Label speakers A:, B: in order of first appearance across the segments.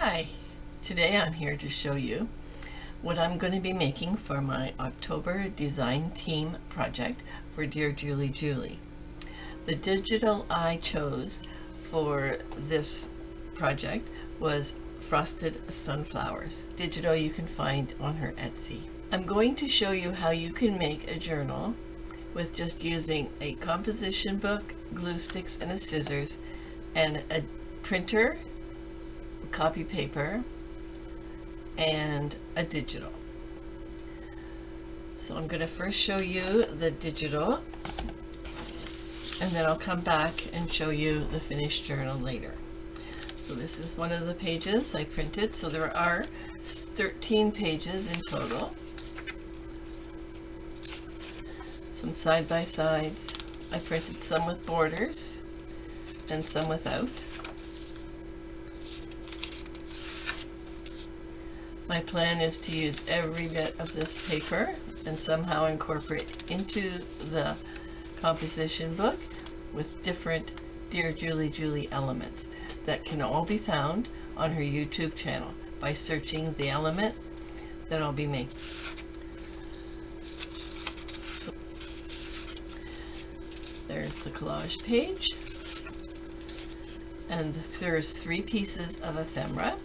A: Hi, today I'm here to show you what I'm going to be making for my October design team project for Dear Julie Julie. The digital I chose for this project was frosted sunflowers. Digital you can find on her Etsy. I'm going to show you how you can make a journal with just using a composition book, glue sticks, and a scissors, and a printer, copy paper, and a digital. So I'm going to first show you the digital, and then I'll come back and show you the finished journal later. So this is one of the pages I printed. So there are 13 pages in total. Some side-by-sides. I printed some with borders and some without. My plan is to use every bit of this paper and somehow incorporate into the composition book with different Dear Julie Julie elements that can all be found on her YouTube channel by searching the element that I'll be making. So there's the collage page, and there's 3 pieces of ephemera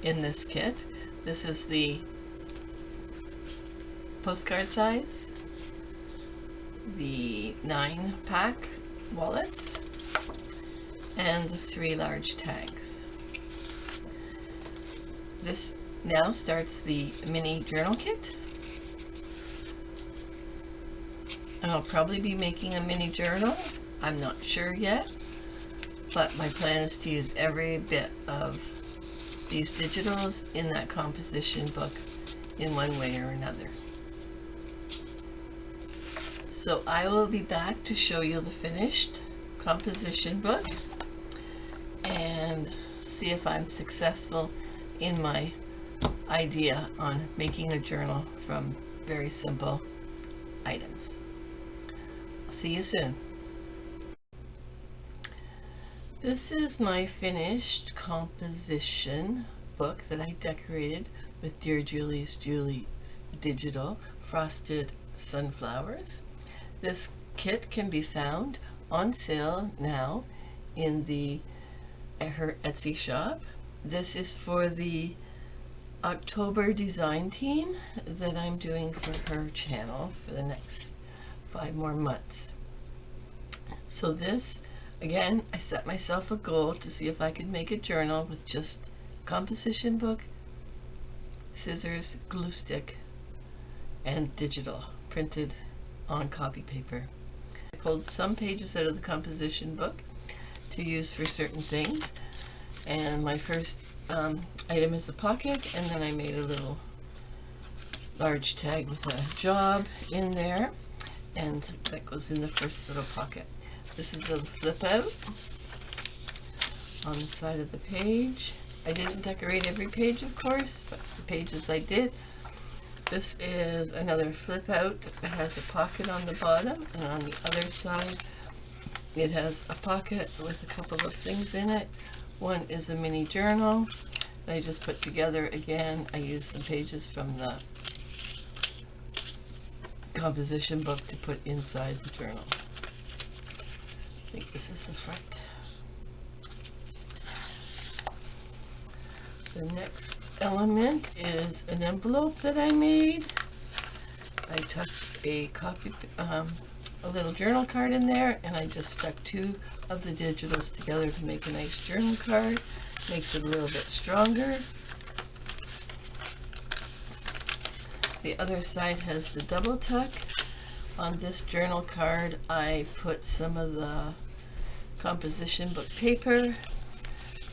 A: in this kit. This is the postcard size, the 9-pack wallets, and the 3 large tags. This now starts the mini journal kit, and I'll probably be making a mini journal. I'm not sure yet, but my plan is to use every bit of these digitals in that composition book in one way or another. So I will be back to show you the finished composition book and see if I'm successful in my idea on making a journal from very simple items. I'll see you soon. This is my finished composition book that I decorated with Dear Julie's digital frosted sunflowers. This kit can be found on sale now in her Etsy shop. This is for the October design team that I'm doing for her channel for the next 5 more months. So this, again, I set myself a goal to see if I could make a journal with just composition book, scissors, glue stick, and digital printed on copy paper. I pulled some pages out of the composition book to use for certain things, and my first item is a pocket, and then I made a little large tag with a job in there, and that goes in the first little pocket. This is a flip out on the side of the page. I didn't decorate every page, of course, but the pages I did. This is another flip out that has a pocket on the bottom, and on the other side it has a pocket with a couple of things in it. One is a mini journal that I just put together. Again, I used some pages from the composition book to put inside the journal. I think this is the front. The next element is an envelope that I made. I took a little journal card in there, and I just stuck 2 of the digitals together to make a nice journal card. Makes it a little bit stronger. The other side has the double tuck. On this journal card, I put some of the composition book paper,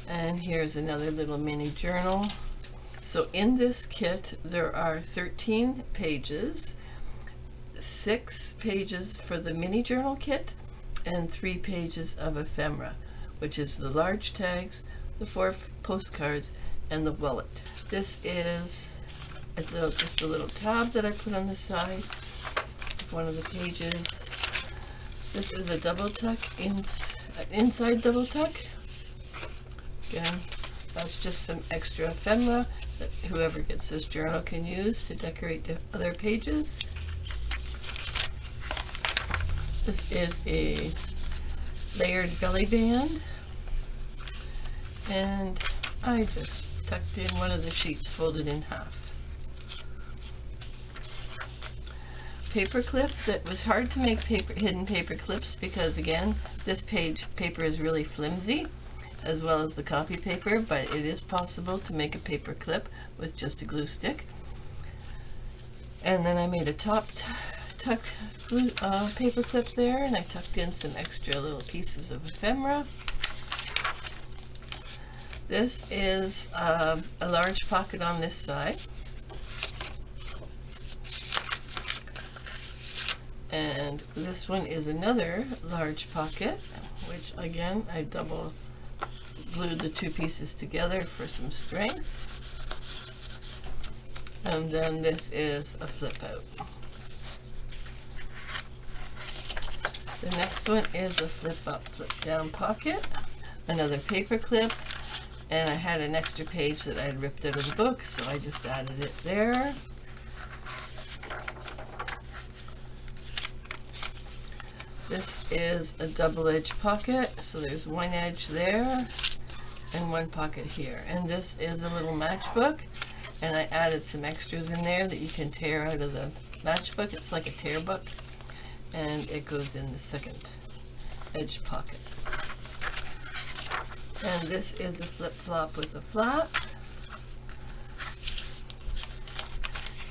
A: and here's another little mini journal. So in this kit there are 13 pages, 6 pages for the mini journal kit, and 3 pages of ephemera, which is the large tags, the 4 postcards, and the wallet. This is just a little tab that I put on the side of one of the pages. This is a double tuck, inside double tuck. Again, That's just some extra ephemera that whoever gets this journal can use to decorate the other pages. This is a layered belly band, and I just tucked in one of the sheets folded in half. Paper clip that was hard to make hidden paper clips because, again, this paper is really flimsy, as well as the copy paper, but it is possible to make a paper clip with just a glue stick. And then I made a top tuck paper clip there, and I tucked in some extra little pieces of ephemera. This is a large pocket on this side, and this one is another large pocket, which again I double glued the two pieces together for some strength. And then this is a flip out. The next one is a flip up, flip down pocket, another paper clip, and I had an extra page that I had ripped out of the book, so I just added it there. This is a double-edged pocket, so there's one edge there and one pocket here. And this is a little matchbook, and I added some extras in there that you can tear out of the matchbook. It's like a tear book, and it goes in the second edge pocket. And this is a flip-flop with a flap,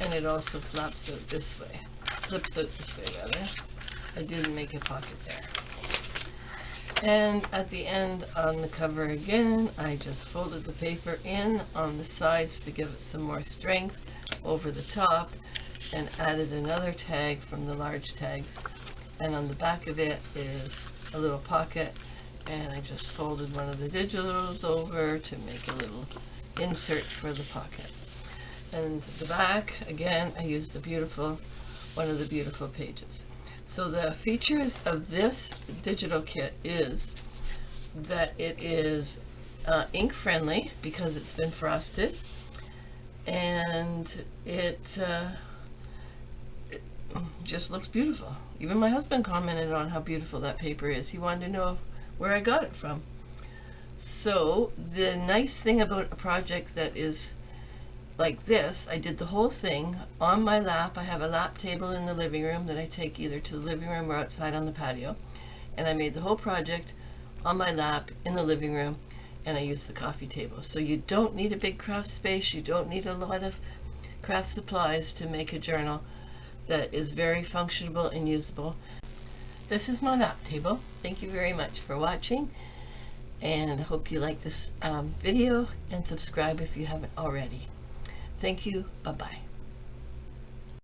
A: and it also flaps out this way, flips out this way rather. I didn't make a pocket there. And at the end on the cover again, I just folded the paper in on the sides to give it some more strength over the top, and added another tag from the large tags. And on the back of it is a little pocket, and I just folded one of the digitals over to make a little insert for the pocket. And the back, again, I used one of the beautiful pages. So the features of this digital kit is that it is ink friendly because it's been frosted, and it just looks beautiful. Even my husband commented on how beautiful that paper is. He wanted to know where I got it from. So the nice thing about a project that is like this, I did the whole thing on my lap. I have a lap table in the living room that I take either to the living room or outside on the patio, and I made the whole project on my lap in the living room, and I used the coffee table. So you don't need a big craft space, you don't need a lot of craft supplies to make a journal that is very functional and usable. This is my lap table. Thank you very much for watching, and I hope you like this video, and subscribe if you haven't already. Thank you. Bye-bye.